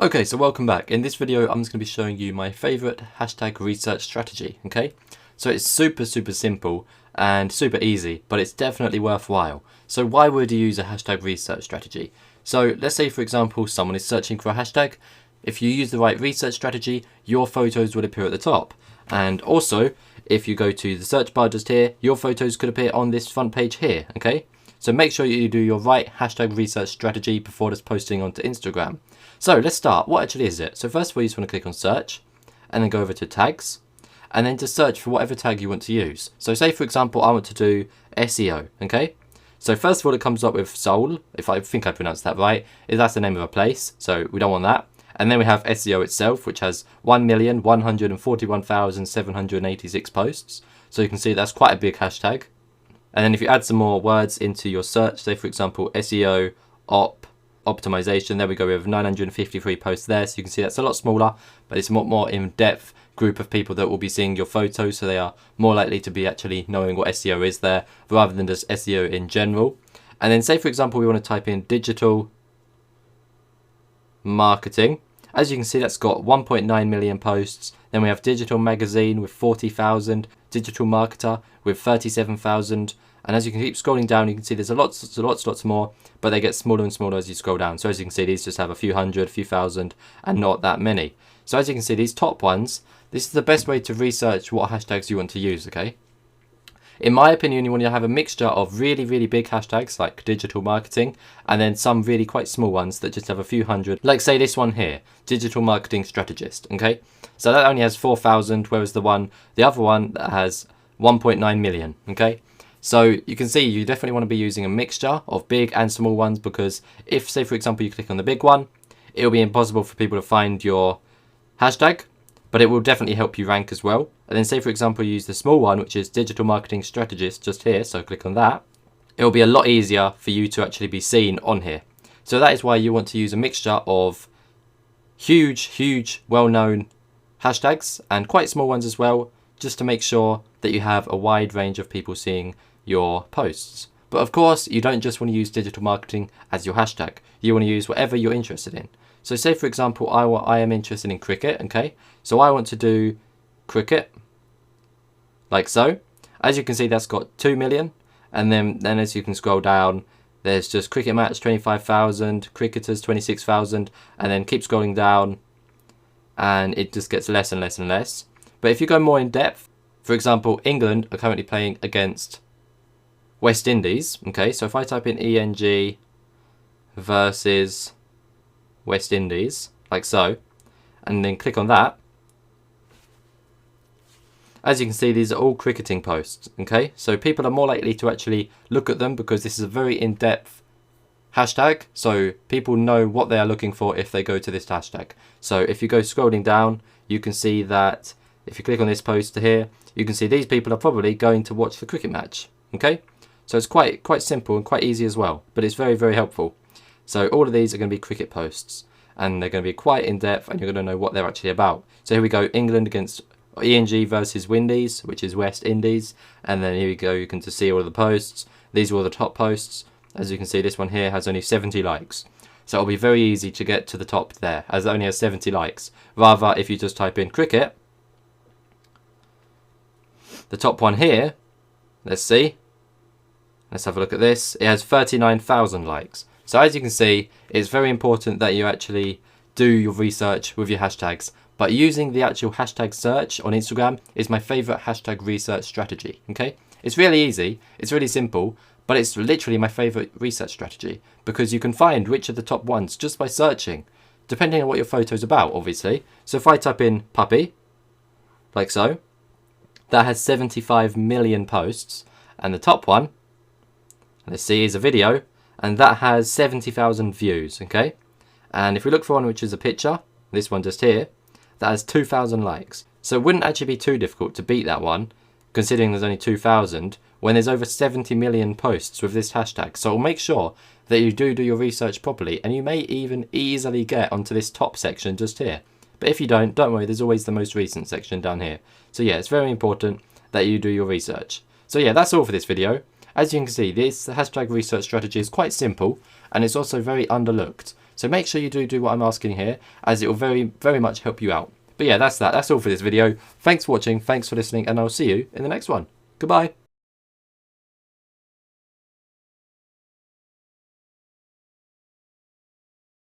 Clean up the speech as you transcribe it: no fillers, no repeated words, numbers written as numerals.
Okay, so welcome back. In this video, I'm just going to be showing you my favorite hashtag research strategy, okay? So it's super simple and super easy, but it's definitely worthwhile. So why would you use a hashtag research strategy? So let's say, for example, someone is searching for a hashtag. If you use the right research strategy, your photos would appear at the top. And also, if you go to the search bar just here, your photos could appear on this front page here, okay? So make sure you do your right hashtag research strategy before just posting onto Instagram. So let's start. What actually is it? So first of all, you just want to click on search and then go over to tags and then just search for whatever tag you want to use. So say, for example, I want to do SEO, okay? So first of all, it comes up with Seoul, if I think I pronounced that right. That's the name of a place, so we don't want that. And then we have SEO itself, which has 1,141,786 posts. So you can see that's quite a big hashtag. And then if you add some more words into your search, say for example, SEO, optimization, there we go, we have 953 posts there. So you can see that's a lot smaller, but it's a more in-depth group of people that will be seeing your photos. So they are more likely to be actually knowing what SEO is there rather than just SEO in general. And then say for example, we want to type in digital marketing. As you can see, that's got 1.9 million posts. Then we have digital magazine with 40,000, digital marketer with 37,000. And as you can keep scrolling down, you can see there's lots more, but they get smaller and smaller as you scroll down. So as you can see, these just have a few hundred, a few thousand, and not that many. So as you can see, these top ones, this is the best way to research what hashtags you want to use, okay? In my opinion, you want to have a mixture of really big hashtags like digital marketing and then some really quite small ones that just have a few hundred, like say this one here, digital marketing strategist, okay? So that only has 4,000, whereas the other one that has 1.9 million, okay? So you can see you definitely want to be using a mixture of big and small ones, because if, say for example, you click on the big one, it will be impossible for people to find your hashtag, but it will definitely help you rank as well. And then say for example, you use the small one, which is digital marketing strategist just here. So click on that. It will be a lot easier for you to actually be seen on here. So that is why you want to use a mixture of huge, well-known hashtags and quite small ones as well, just to make sure that you have a wide range of people seeing your posts. But of course, you don't just want to use digital marketing as your hashtag. You want to use whatever you're interested in. So say for example, I am interested in cricket, okay? So I want to do cricket, like so. As you can see, that's got 2 million. And then as you can scroll down, there's just cricket match, 25,000, cricketers, 26,000, and then keep scrolling down and it just gets less and less. But if you go more in depth, for example, England are currently playing against West Indies, okay? So if I type in ENG versus West Indies, like so, and then click on that, as you can see, these are all cricketing posts, okay? So people are more likely to actually look at them because this is a very in-depth hashtag, so people know what they are looking for if they go to this hashtag. So if you go scrolling down, you can see that if you click on this post here, you can see these people are probably going to watch the cricket match, okay? So it's quite simple and quite easy as well, but it's very helpful. So all of these are going to be cricket posts, and they're going to be quite in-depth, and you're going to know what they're actually about. So here we go, England against ENG versus Windies, which is West Indies, and then here we go, you can just see all of the posts. These are all the top posts. As you can see, this one here has only 70 likes. So it'll be very easy to get to the top there, as it only has 70 likes. Rather, if you just type in cricket, the top one here, let's see. Let's have a look at this. It has 39,000 likes. So as you can see, it's very important that you actually do your research with your hashtags. But using the actual hashtag search on Instagram is my favorite hashtag research strategy, okay? It's really easy, it's really simple, but it's literally my favorite research strategy because you can find which are the top ones just by searching, depending on what your photo's about, obviously. So if I type in puppy, like so, that has 75 million posts, and the top one, let's see, is a video, and that has 70,000 views, okay? And if we look for one which is a picture, this one just here, that has 2,000 likes. So it wouldn't actually be too difficult to beat that one, considering there's only 2,000, when there's over 70 million posts with this hashtag. So make sure that you do your research properly, and you may even easily get onto this top section just here. But if you don't worry, there's always the most recent section down here. So yeah, it's very important that you do your research. So yeah, that's all for this video. As you can see, this hashtag research strategy is quite simple, and it's also very underlooked. So make sure you do what I'm asking here, as it will very much help you out. But yeah, that's all for this video. Thanks for watching, thanks for listening, and I'll see you in the next one. Goodbye.